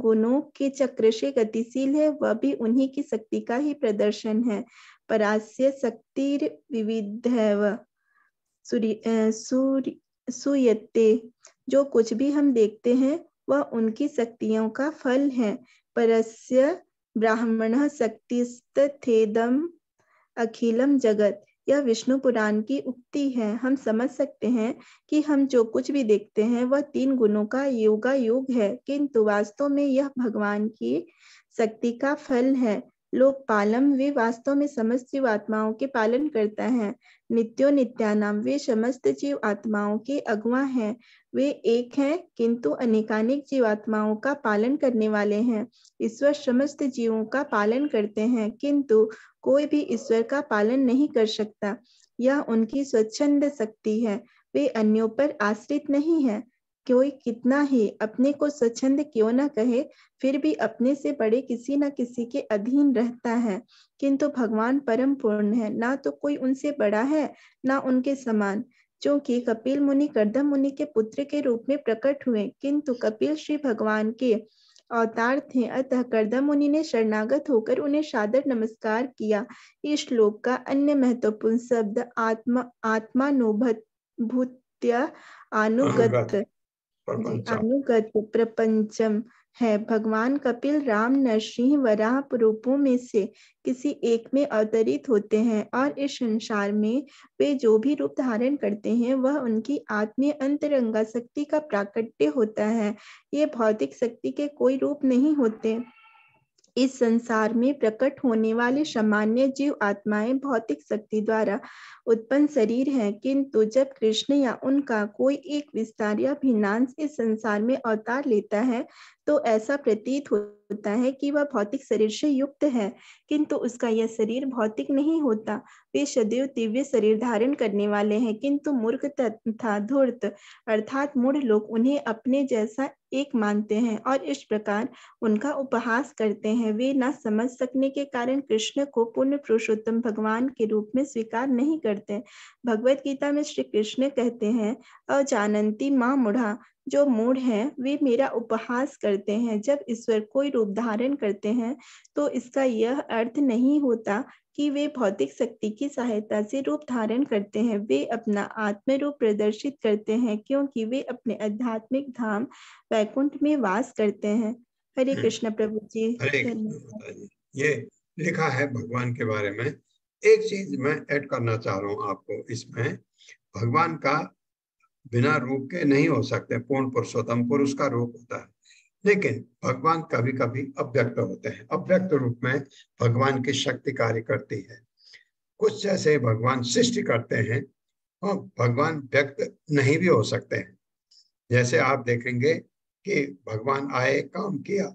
गुणों के चक्र से गतिशील है, वह भी उन्हीं की शक्ति का ही प्रदर्शन है। परास्य शक्तिर विविधैव सूयते, जो कुछ भी हम देखते हैं वह उनकी शक्तियों का फल है। परस्य ब्राह्मण शक्तिस्तथेदम अखिलम जगत, यह विष्णु पुराण की उक्ति है। हम समझ सकते हैं कि हम जो कुछ भी देखते हैं वह 3 गुणों का योगायोग है, किंतु वास्तव में यह भगवान की शक्ति का फल है। लोकपालम, वे वास्तव में समस्त जीव आत्माओं के पालन करता है। नित्यो नित्यानाम, वे समस्त जीव आत्माओं के अगुआ हैं। वे एक हैं किंतु अनेकानेक जीव आत्माओं का पालन करने वाले हैं। ईश्वर समस्त जीवों का पालन करते हैं, किंतु कोई भी ईश्वर का पालन नहीं कर सकता। यह उनकी स्वच्छंद शक्ति है। वे अन्यों पर आश्रित नहीं है। कोई कितना ही अपने को स्वच्छंद क्यों न कहे, फिर भी अपने से बड़े किसी न किसी के अधीन रहता है। किंतु भगवान परम पूर्ण है, ना तो कोई उनसे बड़ा है ना उनके समान। क्योंकि कपिल मुनि कर्दम मुनि के पुत्र के रूप में प्रकट हुए, किंतु कपिल श्री भगवान के अवतार थे। अतः कर्दम मुनि ने शरणागत होकर उन्हें सादर नमस्कार किया। इस श्लोक का अन्य महत्वपूर्ण शब्द आत्मानुभूत्य अनुगत प्रपंचम है। भगवान कपिल राम नरसिंह वराह रूपों में से किसी एक में अवतरित होते हैं और इस संसार में वे जो भी रूप धारण करते हैं वह उनकी आत्मीय अंतरंगा शक्ति का प्राकट्य होता है। ये भौतिक शक्ति के कोई रूप नहीं होते। इस संसार में प्रकट होने वाले सामान्य जीव आत्माएं भौतिक शक्ति द्वारा उत्पन्न शरीर हैं, किंतु जब कृष्ण या उनका कोई एक विस्तार या भिन्नांश इस संसार में अवतार लेता है तो ऐसा प्रतीत होता है कि वह भौतिक शरीर से युक्त है, किंतु उसका यह शरीर भौतिक नहीं होता। वे सदैव दिव्य शरीर धारण करने वाले हैं, किंतु मूर्ख तथा धूर्त अर्थात मूढ़ लोग उन्हें अपने जैसा एक मानते हैं और इस प्रकार उनका उपहास करते हैं। वे न समझ सकने के कारण कृष्ण को पूर्ण पुरुषोत्तम भगवान के रूप में स्वीकार नहीं करते। भगवत गीता में श्री कृष्ण कहते हैं, अजानन्ति मां मूढ़ा, जो मूढ़ हैं वे मेरा उपहास करते हैं। जब ईश्वर कोई रूप धारण करते हैं तो इसका यह अर्थ नहीं होता कि वे भौतिक शक्ति की सहायता से रूप धारण करते हैं। वे अपना आत्म रूप प्रदर्शित करते हैं क्योंकि वे अपने आध्यात्मिक धाम वैकुंठ में वास करते हैं। हरे कृष्ण प्रभु जी। ये लिखा है भगवान के बारे में। एक चीज मैं ऐड करना चाह रहा हूँ आपको इसमें, भगवान का बिना रूप के नहीं हो सकते। पूर्ण पुरुषोत्तम पुरुष का रूप होता है, लेकिन भगवान कभी कभी अव्यक्त होते हैं। अव्यक्त रूप में भगवान की शक्ति कार्य करती है। कुछ जैसे भगवान सृष्टि करते हैं और भगवान व्यक्त नहीं भी हो सकते हैं। जैसे आप देखेंगे कि भगवान आए, काम किया।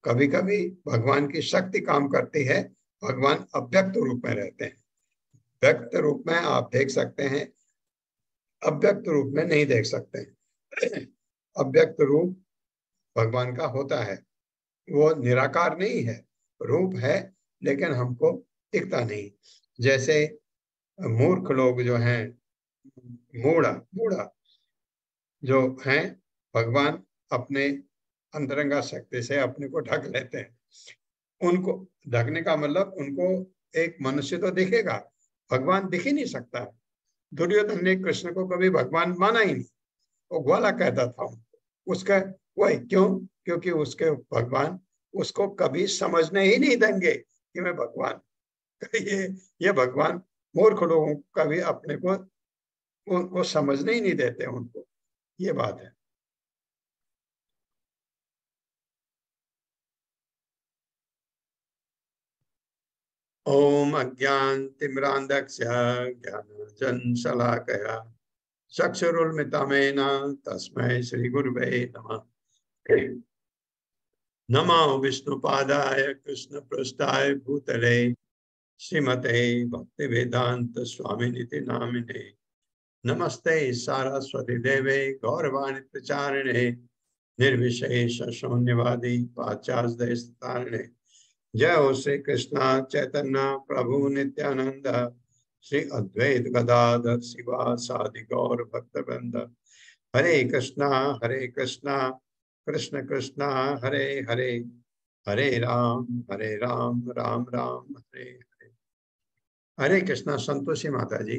कभी कभी भगवान की शक्ति काम करती है, भगवान अव्यक्त रूप में रहते हैं। व्यक्त रूप में आप देख सकते हैं, अव्यक्त रूप में नहीं देख सकते हैं। अव्यक्त रूप भगवान का होता है, वो निराकार नहीं है, रूप है लेकिन हमको दिखता नहीं। जैसे मूर्ख लोग जो हैं, मूढ़ा जो हैं, भगवान अपने अंतरंगा शक्ति से अपने को ढक लेते हैं। उनको ढकने का मतलब उनको एक मनुष्य तो दिखेगा, भगवान दिख ही नहीं सकता। दुर्योधन ने कृष्ण को कभी भगवान माना ही नहीं, वो ग्वाला कहता था उनको। उसका वही क्यों? क्योंकि उसके भगवान उसको कभी समझने ही नहीं देंगे कि मैं भगवान। ये भगवान मूर्ख लोगों को कभी अपने को वो समझने ही नहीं देते उनको। ये बात है। ओम अज्ञानतिमिरान्धस्य ज्ञानाञ्जनशलाकया चक्षुरुन्मिलितं तस्मै श्रीगुरुवे नमः। नमो विष्णुपादाय कृष्णपृष्ठाय भूतले श्रीमते भक्तिवेदांत स्वामिनिति नामिने। नमस्ते सारस्वती देवे गौरवाणी प्रचारिणे निर्विशेष शून्यवादी पाश्चात्य जय हो श्री कृष्ण चैतन्य प्रभु नित्यानंद श्री अद्वैत गदाधर शिवासादि गौर भक्तवृंद। हरे कृष्णा कृष्ण कृष्णा हरे हरे, हरे राम राम राम हरे हरे। हरे कृष्णा। संतोषी माता जी।